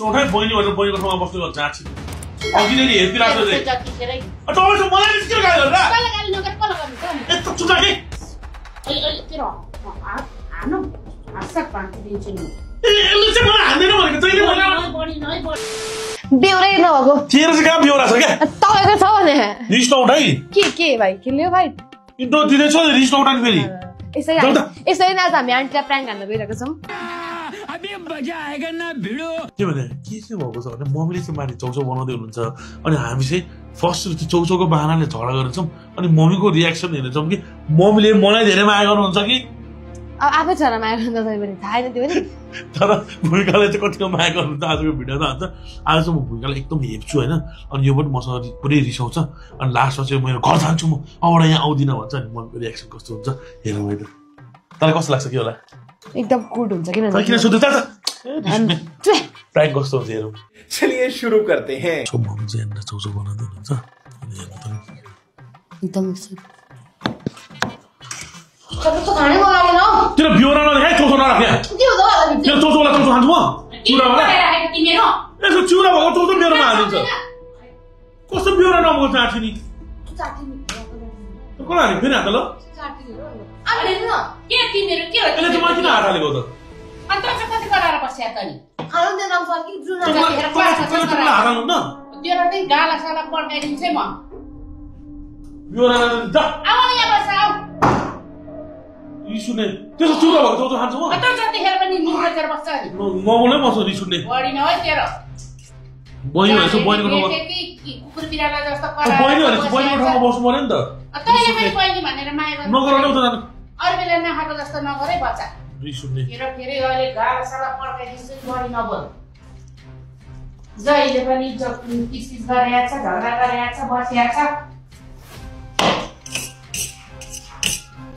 उठाइ बहिनी भनेर बहिनीको ठाउँमा बस्नु गर्छ आछि अघि नै हेर्तिरहेको छ जतिखेरै तपाईँ त मलाई निस्केर गाली गर्छ कसले गाली नगरे कसले गर्नु त यस्तो चुटा के अहिले तेरो हानु हास्सा पानी दिन्छु नि यसले चाहिँ मलाई हान्दैन भनेको तैँले मलाई बढी नै बढी बेउरै नभएको तेरो चाहिँ कहाँ बेहोरा छ क्या तपाईँको छ भने रिस नउठाइ के भाइ खेल्यो भाइ इन्ट्रो दिँदैछ रिस नउठाउने फेरि यसरी नै आज हामी आन्टीलाई प्राङ्क हान्न गइरहेको छौँ के भने के चाहिँ भएको छ भने मम्मीले चाहिँ माथि चौचौ बनाउँदै हुनुहुन्छ अनि हामी चाहिँ फर्स्ट त्यो चौचौको बाहनाले झगडा गरेछौँ अनि मम्मीको रियाक्सन हेर्नेछौँ कि मम्मीले मलाई धेरै माया गर्नुहुन्छ कि अब आफै छोरा माया गर्नु त पनि थाहा छैन त्यो पनि तर भूमिकाले चाहिँ कतिको माया गर्नुहुन्छ आजको भिडियोमा हुन्छ आज चाहिँ म भूमिकालाई एकदम हेप्छु होइन अनि यो पनि मसँग पुरै रिसाउँछ अनि लास्टमा चाहिँ मेरो घर जान्छु म अबबाट यहाँ आउँदिनँ भन्छ अनि मम्मीको रियाक्सन कस्तो हुन्छ हेरौँ है त तँलाई कस्तो लाग्छ के होला एकदम गुड हुन्छ किन सोध्नु त प्राङ्क कस्तो हुन्छ हेरौँ चलिए शुरू करते हैं मम्मी चाहिँ हेर्न चौचौ बनाउँदै हुनुहुन्छ अनि हेर्नु त एकदम त खानै मन लागेन तेरो बिहोरा नदेखाइ चौचौ नराख यहाँ के हो त तेरो चौचौलाई चौचौ खान्छु म चुरावाला तिम्रो यसो चुरा भएको चौचौ मेरोमा हालिदिन्छ कस्तो बिहोरा नभएको चाँठी नि कसलाई हाल्ने फेरि हात ल अब हेर्नु न के तिम्रो के हो यसले चाहिँ मलाई किन हात हालेको त अनि त चाहिँ कति कराएर बस्या त नि खानु दे नाम सर कि जुन तिमीलाई हात हाल्नु न तेरो चाहिँ गाला साला पड्काइदिन्छु म बिहोरा जा आऊ न यहाँ बस आऊ रिस उठ्ने त्यसो चुरा भएको चौचौ खान्छु म त जतिखेर पनि निस्केर बस्छ नि नबोलै मसँग रिस उठ्ने बढी न है तेरो बहिनी भनेपछि बहिनीको ठाउँमा कुकुर बिराला जस्तो बहिनी भनेपछि बहिनीको ठाउँमा बस्नु पर्यो नि त तैँले पनि बहिनी भनेर माया गर्नु नगर न त अरू बेला नखाएको जस्तो नगरे बच्चा रिस उठ्ने तेरो फेरि अहिले गाला साला पड्काइदिन्छु बढी नबोल जहिले पनि किसकिस गरेको छ झगडा गरेको छ बसिएको छ